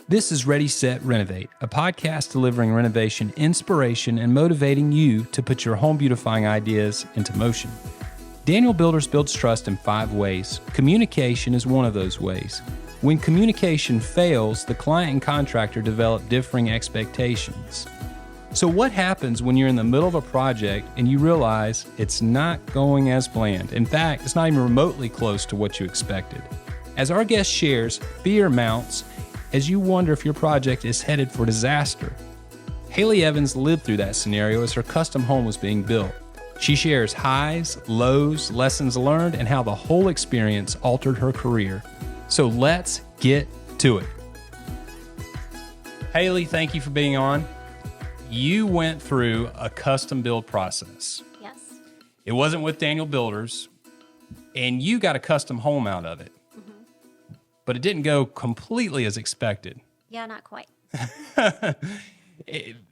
This is Ready, Set, Renovate, a podcast delivering renovation inspiration and motivating you to put your home beautifying ideas into motion. Daniel Builders builds trust in 5 ways. Communication is one of those ways. When communication fails, the client and contractor develop differing expectations. So what happens when you're in the middle of a project and you realize it's not going as planned? In fact, it's not even remotely close to what you expected. As our guest shares, fear mounts as you wonder if your project is headed for disaster. Hailey Evans lived through that scenario as her custom home was being built. She shares highs, lows, lessons learned, and how the whole experience altered her career. So let's get to it. Hailey, thank you for being on. You went through a custom build process. Yes. It wasn't with Daniel Builders, and you got a custom home out of it. But it didn't go completely as expected. Yeah, not quite.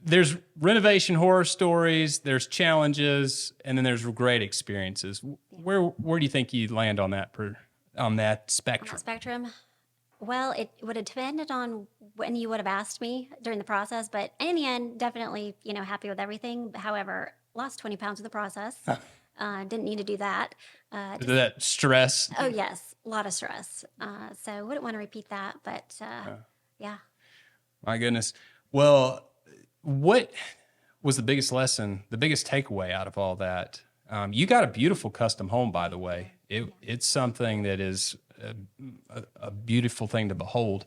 There's renovation horror stories, there's challenges, and then there's great experiences. Where do you think you'd land on that spectrum? On that spectrum, well, it would have depended on when you would have asked me during the process, but in the end, definitely, happy with everything. However, lost 20 pounds in the process. Didn't need to do that. Did that stress? Oh, yes. A lot of stress. So wouldn't want to repeat that, but yeah. My goodness. Well, what was the biggest lesson, the biggest takeaway out of all that? You got a beautiful custom home, by the way. It's something that is a beautiful thing to behold.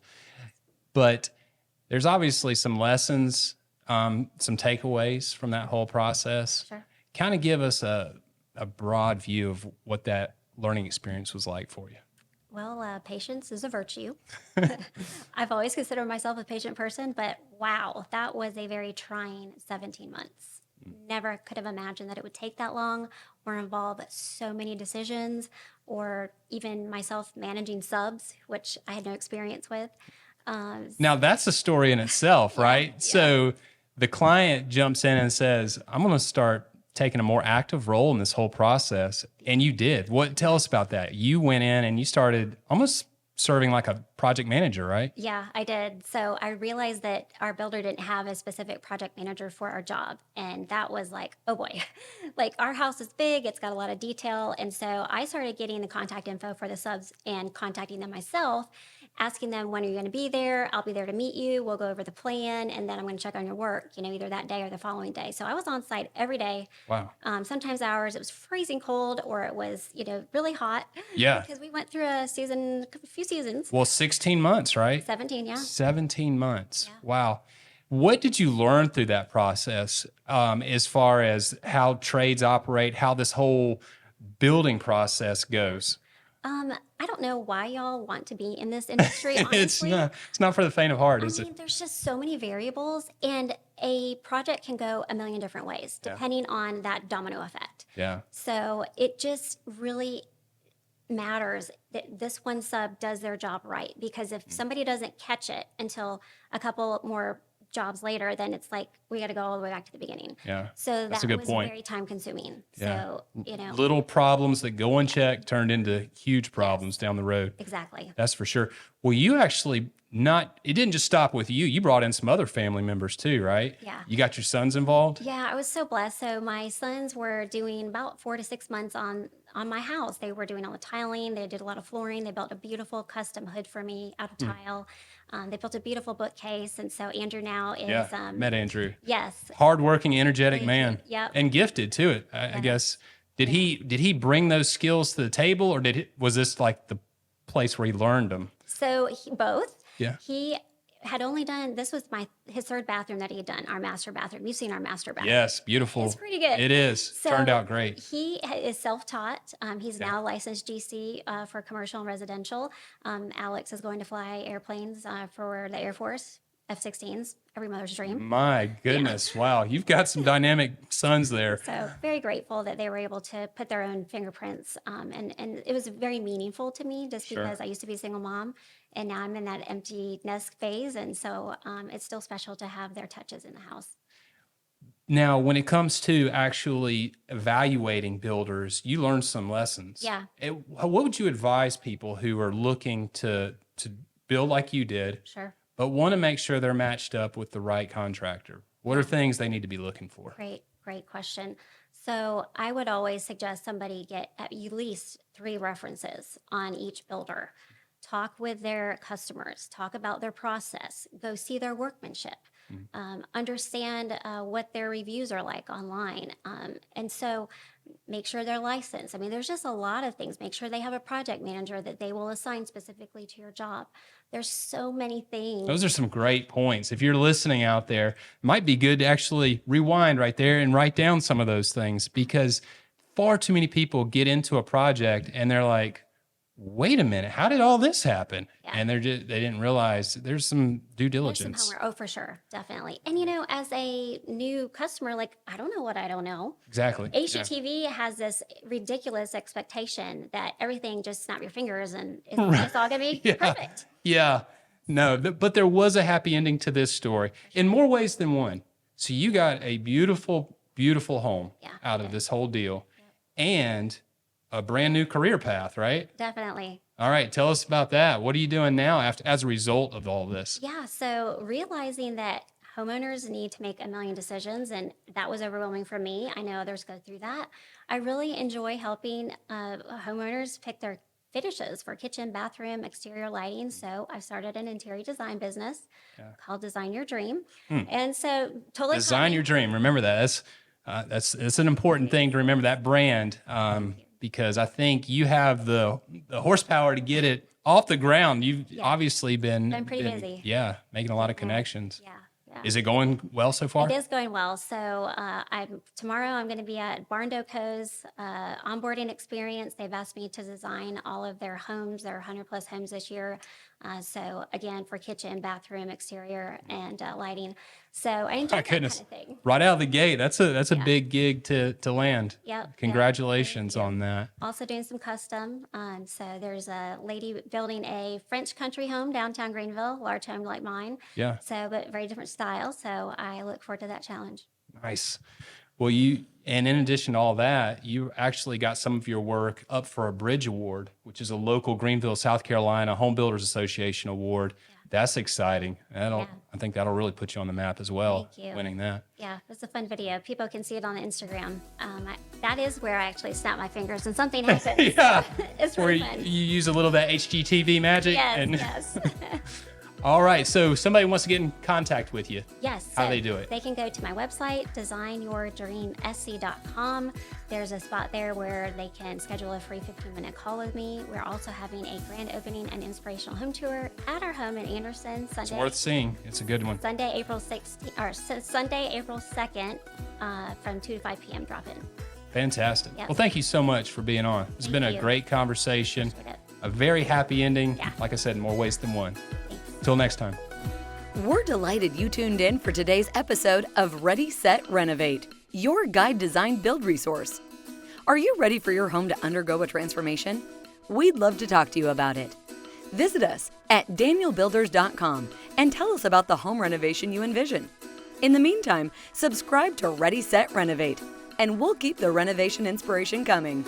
But there's obviously some lessons, some takeaways from that whole process. Sure. Kind of give us a broad view of what that learning experience was like for you. Well, patience is a virtue. I've always considered myself a patient person, but wow, that was a very trying 17 months. Never could have imagined that it would take that long or involve so many decisions, or even myself managing subs, which I had no experience with. Now, that's a story in itself, right? Yeah. So the client jumps in and says, I'm going to start taking a more active role in this whole process. And you did. Tell us about that. You went in and you started almost serving like a project manager, right? Yeah, I did. So I realized that our builder didn't have a specific project manager for our job. And that was like, oh boy, like our house is big, it's got a lot of detail. And so I started getting the contact info for the subs and contacting them myself, asking them, when are you going to be there? I'll be there to meet you. We'll go over the plan, and then I'm going to check on your work, either that day or the following day. So I was on site every day. Wow. Sometimes hours it was freezing cold, or it was, really hot. Yeah. Because we went through a few seasons. Well, 16 months, right? 17, yeah. 17 months. Yeah. Wow. What did you learn through that process as far as how trades operate, how this whole building process goes? I don't know why y'all want to be in this industry, honestly. It's not for the faint of heart, is it? There's just so many variables, and a project can go a million different ways, depending on that domino effect. Yeah. So it just really matters that this one sub does their job right, because if somebody doesn't catch it until a couple more jobs later, then it's like we got to go all the way back to the beginning. Yeah. So that's a good was point. Very time consuming. Yeah. So, little problems that go unchecked turned into huge problems down the road. Exactly. That's for sure. Well, you actually it didn't just stop with you. You brought in some other family members too, right? Yeah. You got your sons involved? Yeah, I was so blessed. So my sons were doing about 4 to 6 months on my house. They were doing all the tiling. They did a lot of flooring. They built a beautiful custom hood for me out of tile. They built a beautiful bookcase. And so Andrew now is... met Andrew. Yes. Hardworking, energetic man. Yep. And gifted to it, I guess. Did he bring those skills to the table, or was this like the place where he learned them? So both. Yeah. He had only done, this was his 3rd bathroom that he had done, our master bathroom. You've seen our master bathroom. Yes, beautiful. It's pretty good. It is. So turned out great. He is self-taught. He's now licensed GC for commercial and residential. Alex is going to fly airplanes for the Air Force, F-16s, every mother's dream. My goodness. Yeah. Wow. You've got some dynamic sons there. So very grateful that they were able to put their own fingerprints. And it was very meaningful to me, just because I used to be a single mom, and now I'm in that empty nest phase. And so it's still special to have their touches in the house. Now, when it comes to actually evaluating builders, you learned some lessons. Yeah. What would you advise people who are looking to build like you did, Sure. but want to make sure they're matched up with the right contractor. What are things they need to be looking for? Great question. So I would always suggest somebody get at least 3 references on each builder. Talk with their customers, talk about their process, go see their workmanship, understand what their reviews are like online. And so make sure they're licensed. I mean, there's just a lot of things. Make sure they have a project manager that they will assign specifically to your job. There's so many things. Those are some great points. If you're listening out there, it might be good to actually rewind right there and write down some of those things, because far too many people get into a project and they're like, wait a minute, how did all this happen? Yeah. And they didn't realize there's some due There's diligence. some homework. Oh, for sure. Definitely. And, as a new customer, like, I don't know what I don't know. Exactly. HGTV has this ridiculous expectation that everything just snap your fingers and it's all going to be perfect. Yeah. No, but there was a happy ending to this story in more ways than one. So you got a beautiful, beautiful home out of this whole deal and a brand new career path, right? Definitely. All right. Tell us about that. What are you doing now as a result of all this? Yeah. So realizing that homeowners need to make a million decisions, and that was overwhelming for me. I know others go through that. I really enjoy helping homeowners pick their finishes for kitchen, bathroom, exterior lighting. So I started an interior design business called Design Your Dream. And so totally Design Your Dream. Remember that. That's an important thing to remember, that brand, because I think you have the horsepower to get it off the ground. You've obviously been pretty busy. Yeah, making a lot of connections. Yeah. Is it going well so far? It is going well. So tomorrow I'm going to be at Barn Co's onboarding experience. They've asked me to design all of their homes, their 100+ homes this year. So again, for kitchen, bathroom, exterior, and lighting. So I enjoy that kind of thing. Right out of the gate, that's a big gig to land. Yep. Congratulations on that. Also doing some custom. So there's a lady building a French country home downtown Greenville, large home like mine. Yeah. So, but very different style. So I look forward to that challenge. Nice. Well, and in addition to all that, you actually got some of your work up for a Bridge Award, which is a local Greenville, South Carolina Home Builders Association award. That's exciting. I think that'll really put you on the map as well. Thank you. Winning that. Yeah, it's a fun video. People can see it on Instagram. That is where I actually snap my fingers and something happens. Yeah. It's where really fun. you use a little of that HGTV magic. Yes. All right. So somebody wants to get in contact with you. Yes. How do they do it? They can go to my website, designyourdreamsc.com. There's a spot there where they can schedule a free 15-minute call with me. We're also having a grand opening and inspirational home tour at our home in Anderson Sunday. It's worth seeing. It's a good one. Sunday, April 2nd, from 2 to 5 p.m. Drop-in. Fantastic. Yep. Well, thank you so much for being on. It's been a great conversation. A very happy ending. Yeah. Like I said, in more ways than one. Thanks. Till next time. We're delighted you tuned in for today's episode of Ready, Set, Renovate, your guide design build resource. Are you ready for your home to undergo a transformation? We'd love to talk to you about it. Visit us at danielbuilders.com and tell us about the home renovation you envision. In the meantime, subscribe to Ready, Set, Renovate, and we'll keep the renovation inspiration coming.